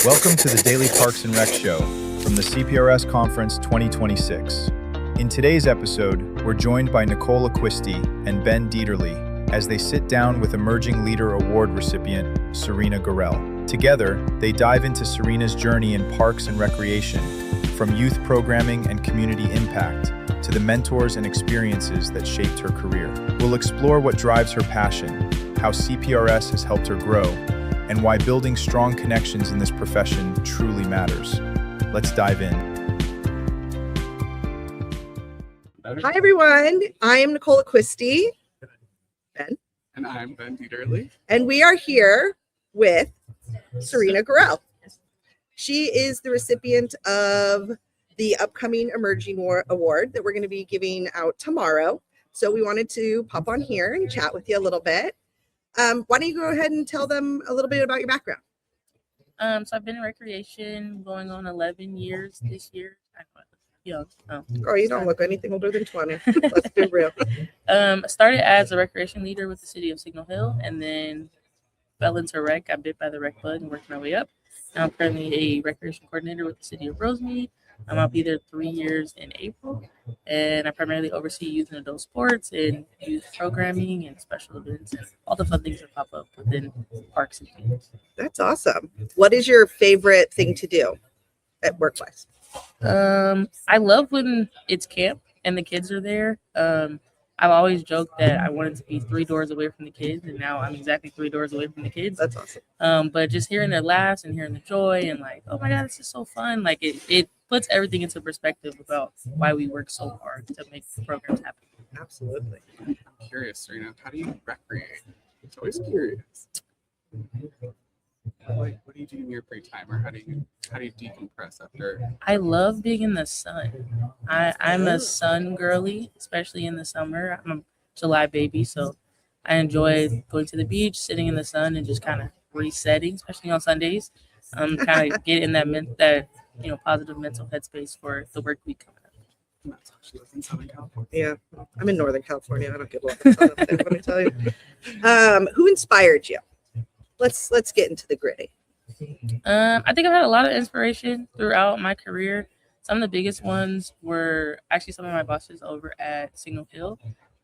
Welcome to the Daily Parks and Rec Show from the CPRS Conference 2026. In today's episode, we're joined by Nicole Acquisti and Ben Dieterle as they sit down with Emerging Leader Award recipient Serena Gorrell. Together, they dive into Serena's journey in parks and recreation, from youth programming and community impact to the mentors and experiences that shaped her career. We'll explore what drives her passion, how CPRS has helped her grow, and why building strong connections in this profession truly matters. Let's dive in. Hi, everyone. I am Nicole Acquisti. Ben. And I'm Ben Dieterle. And we are here with Serena Gorrell. She is the recipient of the upcoming Emerging Award that we're going to be giving out tomorrow. So we wanted to pop on here and chat with you a little bit. Why don't you go ahead and tell them a little bit about your background? So I've been in recreation going on 11 years this year. Girl, you don't look anything older than 20. Let's be real. I started as a recreation leader with the city of Signal Hill and then fell into rec. Got bit by the rec bug and worked my way up. Now I'm currently a recreation coordinator with the city of Rosemead. I'll be there 3 years in April, and I primarily oversee youth and adult sports and youth programming and special events and all the fun things that pop up within parks and things. That's awesome. What is your favorite thing to do at work-wise? I love when it's camp and the kids are there. I've always joked that I wanted to be 3 doors away from the kids, and now I'm exactly 3 doors away from the kids. That's awesome. But just hearing their laughs and hearing the joy and like, oh my God, this is so fun. Like it puts everything into perspective about why we work so hard to make programs happen. Absolutely. I'm curious, Serena, how do you recreate? I'm always curious. Like, what do you do in your free time, or how do you decompress after? I love being in the sun. I'm a sun girly, especially in the summer. I'm a July baby, so I enjoy going to the beach, sitting in the sun, and just kind of resetting, especially on Sundays. Kind of get in that positive mental headspace for the work week coming up. That's how she lives in Southern California. Yeah, I'm in Northern California. I don't get a lot of sun up there, let me tell you. Who inspired you? Let's get into the gritty. I think I've had a lot of inspiration throughout my career. Some of the biggest ones were actually some of my bosses over at Signal Hill.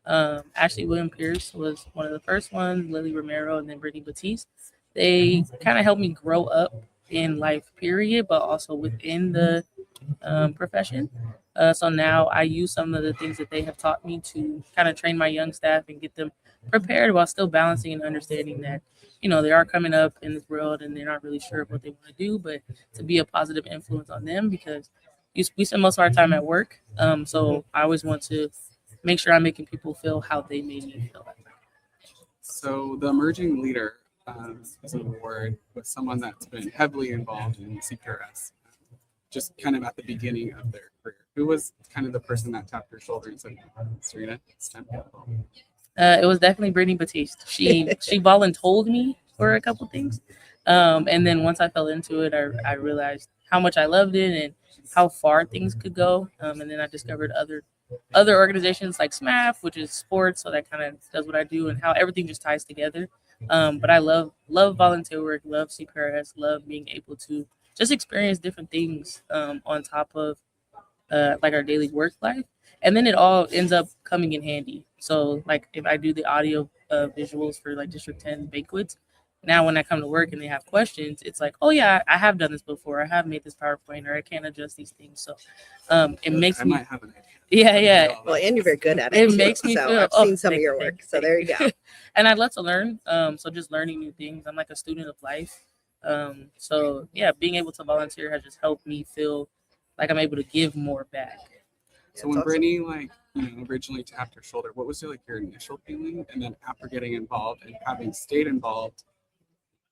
Ashley William Pierce was one of the first ones, Lily Romero, and then Brittany Batiste. They kind of helped me grow up in life, period, but also within the profession. So now I use some of the things that they have taught me to kind of train my young staff and get them prepared while still balancing and understanding that, they are coming up in this world and they're not really sure what they want to do, but to be a positive influence on them because we spend most of our time at work. So I always want to make sure I'm making people feel how they made me feel. So the Emerging Leader is an award with someone that's been heavily involved in CPRS, just kind of at the beginning of their career. Who was kind of the person that tapped your shoulder and said, Serena, it's time to get involved? It was definitely Brittany Batiste. She voluntold me for a couple things. And then once I fell into it, I realized how much I loved it and how far things could go. And then I discovered other organizations like SMAF, which is sports. So that kind of does what I do and how everything just ties together. But I love volunteer work, love CPRS, love being able to just experience different things on top of like our daily work life. And then it all ends up coming in handy. So like if I do the audio visuals for like District 10 banquets, now when I come to work and they have questions, it's like, oh yeah, I have done this before. I have made this PowerPoint or I can't adjust these things. So it makes me. I might have an idea. Yeah. Well, and you're very good at it. It makes me feel. I've seen some of your work, so there you go. And I love to learn. So just learning new things. I'm like a student of life. So yeah, being able to volunteer has just helped me feel like I'm able to give more back. So when Brittany originally tapped your shoulder, what was your initial feeling? And then after getting involved and having stayed involved,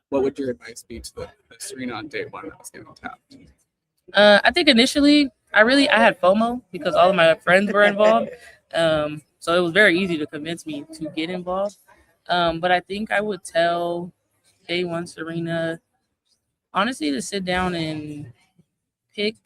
what would your advice be to the Serena on day one that was getting tapped? I think initially I had FOMO because all of my friends were involved. So it was very easy to convince me to get involved. But I think I would tell day one Serena, honestly, to sit down and pick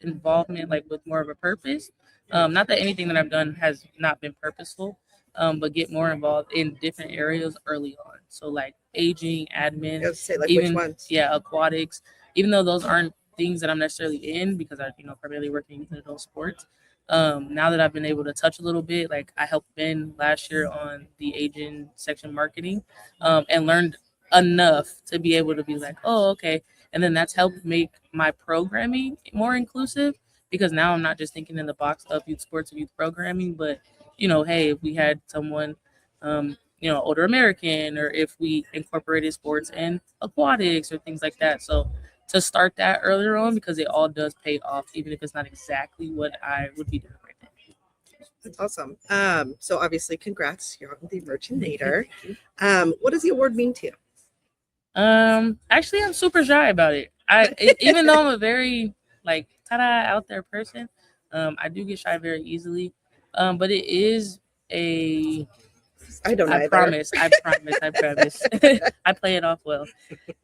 involvement like with more of a purpose. Not that anything that I've done has not been purposeful, but get more involved in different areas early on. So like aging, admin, Say like even, which ones? yeah, aquatics, even though those aren't things that I'm necessarily in because I, primarily working in adult sports. Now that I've been able to touch a little bit, like I helped Ben last year on the agent section marketing, and learned enough to be able to be like, oh, okay. And then that's helped make my programming more inclusive because now I'm not just thinking in the box of youth sports or youth programming, but hey, if we had someone, older American, or if we incorporated sports and aquatics or things like that. So to start that earlier on, because it all does pay off, even if it's not exactly what I would be doing right now. That's awesome. So obviously, congrats, you're on the emerging leader. What does the award mean to you? Actually, I'm super shy about it. Even though I'm a very like out there person, I do get shy very easily. But it is a. I don't either. I promise. I play it off well.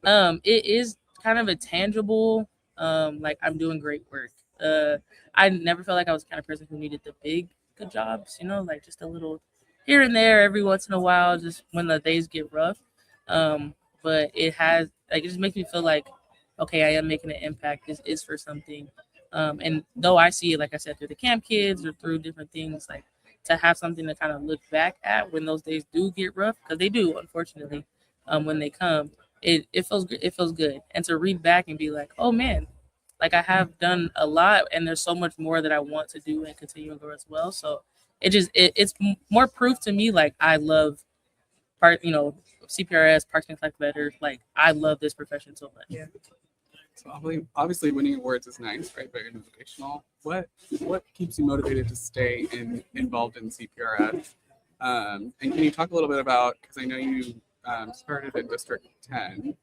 It is kind of a tangible, like I'm doing great work. I never felt like I was the kind of person who needed the big good jobs, like just a little here and there every once in a while, just when the days get rough. But it just makes me feel like, okay, I am making an impact. This is for something. And though I see it, like I said, through the camp kids or through different things, like to have something to kind of look back at when those days do get rough, because they do, unfortunately, when they come, it feels good. And to read back and be like, oh man, like I have done a lot and there's so much more that I want to do and continue to grow as well. So it's more proof to me, like I love CPRS, Parks and Collect Better. Like I love this profession so much. Yeah. So obviously winning awards is nice, right? Very motivational. What keeps you motivated to stay involved in CPRS? And can you talk a little bit about, because I know you started in District 10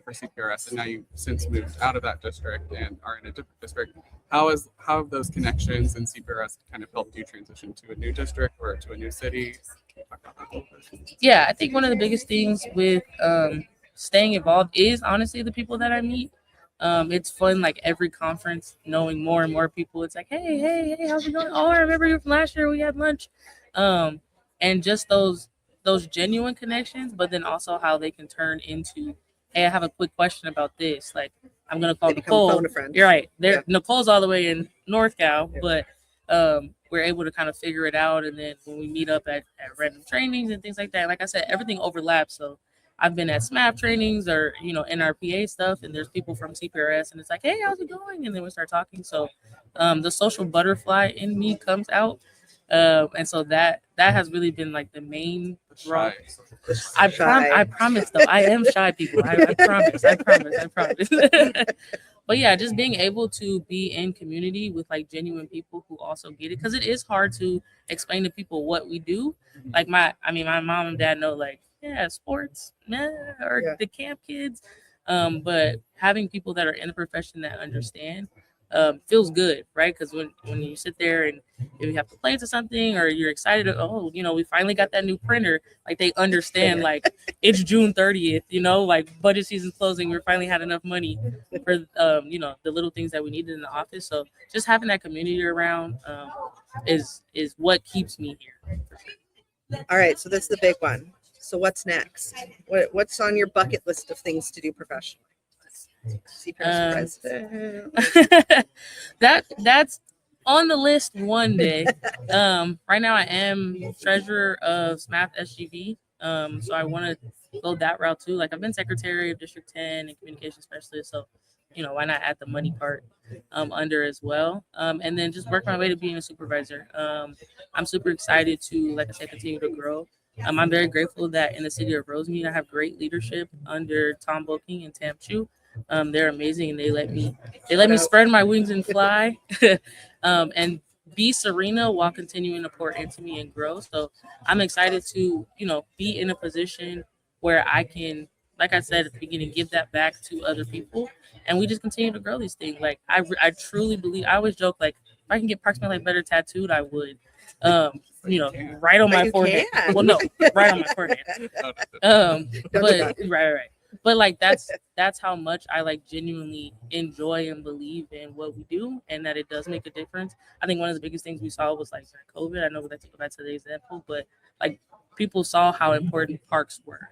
for CPRS, and now you've since moved out of that district and are in a different district. How have those connections in CPRS kind of helped you transition to a new district or to a new city? Yeah, I think one of the biggest things with staying involved is honestly the people that I meet. It's fun, like every conference, knowing more and more people. It's like, hey, how's it going? Oh, I remember you from last year. We had lunch. And just those genuine connections, but then also how they can turn into, hey, I have a quick question about this. Like, I'm gonna call Nicole. You're right. Yeah. Nicole's all the way in North Cal, but we're able to kind of figure it out. And then when we meet up at random trainings and things like that, like I said, everything overlaps. So I've been at SMAP trainings or, NRPA stuff, and there's people from CPRS, and it's like, hey, how's it going? And then we start talking. So the social butterfly in me comes out. And so that has really been like the main draw. I promise though, I am shy, people. I promise. But yeah, just being able to be in community with like genuine people who also get it, because it is hard to explain to people what we do. Like my mom and dad know, like, yeah, sports, or the camp kids. But having people that are in the profession that understand feels good, right? Because when you sit there and if you have to play to something or you're excited, we finally got that new printer. Like they understand, like it's June 30th, like budget season's closing. We finally had enough money for the little things that we needed in the office. So just having that community around is what keeps me here. All right, so that's the big one. So what's next? What's on your bucket list of things to do professionally? CPRS president. That's on the list one day. Right now I am treasurer of SMAP SGV. So I want to go that route too. Like I've been secretary of District 10 and communication specialist. So, why not add the money part under as well? And then just work my way to being a supervisor. I'm super excited to, like I said, continue to grow. I'm very grateful that in the city of Rosemead, I have great leadership under Tom Boking and Tam Chu. They're amazing, and they let me spread my wings and fly, and be Serena while continuing to pour into me and grow. So I'm excited to, be in a position where I can, like I said at the beginning, give that back to other people, and we just continue to grow these things. Like I truly believe. I always joke, like if I can get Parks and Like Better tattooed, I would. Right on my forehead. Well, no, right on my forehead. But right. But like that's how much I like genuinely enjoy and believe in what we do, and that it does make a difference. I think one of the biggest things we saw was like during COVID. I know that's go back to the example, but like people saw how important parks were,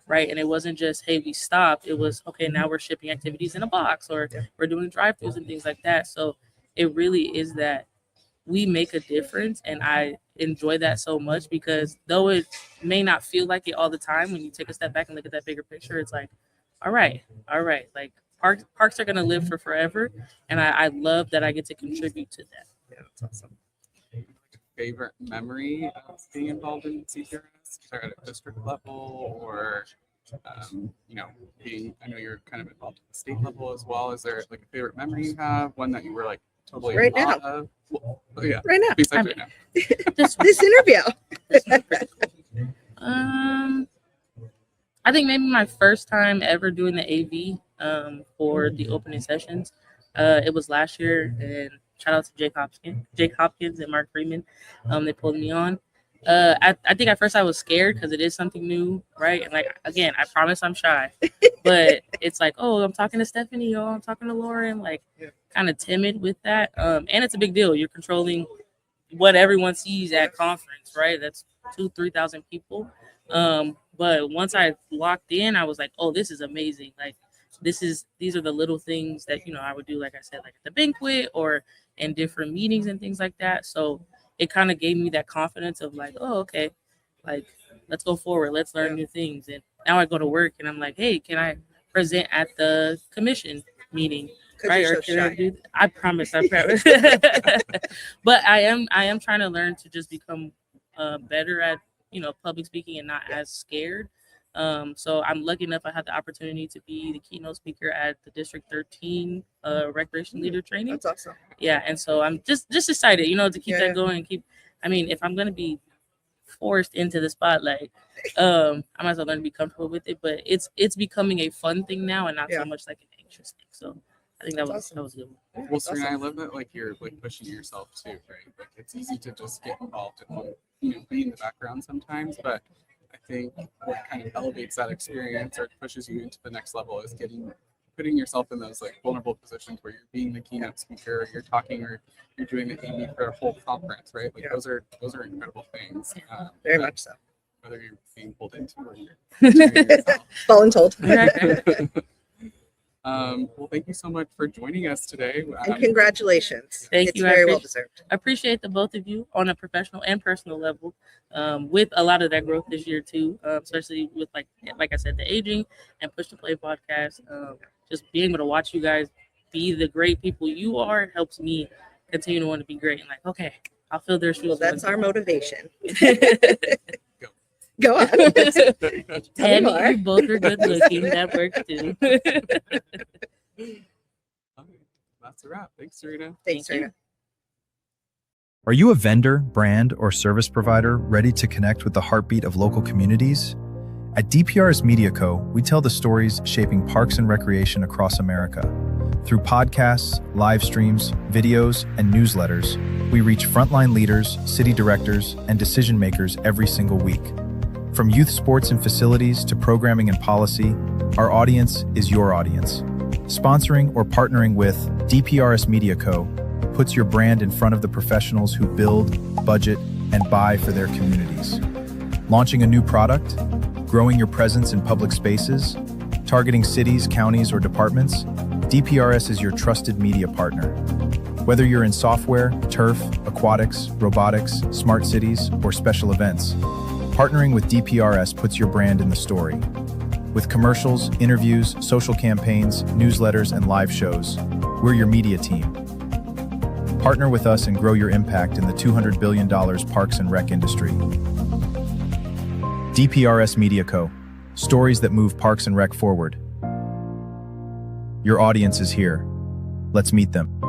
right? And it wasn't just, hey, we stopped. It was, okay, now we're shipping activities in a box, or we're doing drive-thrus and things like that. So it really is that we make a difference, and I enjoy that so much, because though it may not feel like it all the time, when you take a step back and look at that bigger picture, it's like, all right, like parks are gonna live for forever, and I love that I get to contribute to that. Yeah, that's awesome. Favorite memory of being involved in CPRS, either at a district level or, I know you're kind of involved at the state level as well. Is there like a favorite memory you have, one that you were like totally Right in awe now. of? Well, yeah, Right now. besides right now. This interview. I think maybe my first time ever doing the AV for the opening sessions. It was last year, and shout out to Jake Hopkins and Mark Freeman. They pulled me on. I think at first I was scared, because it is something new, right? And like, again, I promise I'm shy, but it's like, oh, I'm talking to Stephanie, oh, I'm talking to Lauren, like kind of timid with that. And it's a big deal. You're controlling what everyone sees at conference, right? That's 2,000-3,000 people. But once I locked in, I was like, oh, this is amazing. Like, these are the little things that, I would do, like I said, like at the banquet or in different meetings and things like that. So it kind of gave me that confidence of like, oh, okay, like, let's go forward. Let's learn new things. And now I go to work and I'm like, hey, can I present at the commission meeting? Right? Or can I do? I promise. But I am trying to learn to just become better at, public speaking and not as scared. So I'm lucky enough I had the opportunity to be the keynote speaker at the District 13 Recreation Leader Training. That's awesome. Yeah, and so I'm just excited, to keep that going and if I'm gonna be forced into the spotlight, I might as well learn to be comfortable with it. But it's becoming a fun thing now, and not so much like an anxious thing. So I think that was good. Well, Serena, I love that, like, you're like pushing yourself too, right? Like, it's easy to just get involved and be in the background sometimes, but I think what kind of elevates that experience or pushes you into the next level is putting yourself in those like vulnerable positions where you're being the keynote speaker, or you're talking, or you're doing the AV for a whole conference, right? Like those are incredible things. Very much so. Whether you're being pulled into or you're doing yourself. Voluntold. Well, thank you so much for joining us today. And congratulations. Thank you. It's very well deserved. I appreciate the both of you on a professional and personal level, with a lot of that growth this year too, especially with like I said, the aging and push to play podcast. Just being able to watch you guys be the great people you are helps me continue to want to be great. And like, okay, I'll fill their shoes. Well, that's our motivation. Go on. And you both are good looking. That works too. That's a wrap. Thanks, Serena. Thanks, Serena. Are you a vendor, brand, or service provider ready to connect with the heartbeat of local communities? At DPRS Media Co., we tell the stories shaping parks and recreation across America. Through podcasts, live streams, videos, and newsletters, we reach frontline leaders, city directors, and decision makers every single week. From youth sports and facilities to programming and policy, our audience is your audience. Sponsoring or partnering with DPRS Media Co. puts your brand in front of the professionals who build, budget, and buy for their communities. Launching a new product, growing your presence in public spaces, targeting cities, counties, or departments, DPRS is your trusted media partner. Whether you're in software, turf, aquatics, robotics, smart cities, or special events, partnering with DPRS puts your brand in the story. With commercials, interviews, social campaigns, newsletters, and live shows, we're your media team. Partner with us and grow your impact in the $200 billion parks and rec industry. DPRS Media Co. Stories that move parks and rec forward. Your audience is here. Let's meet them.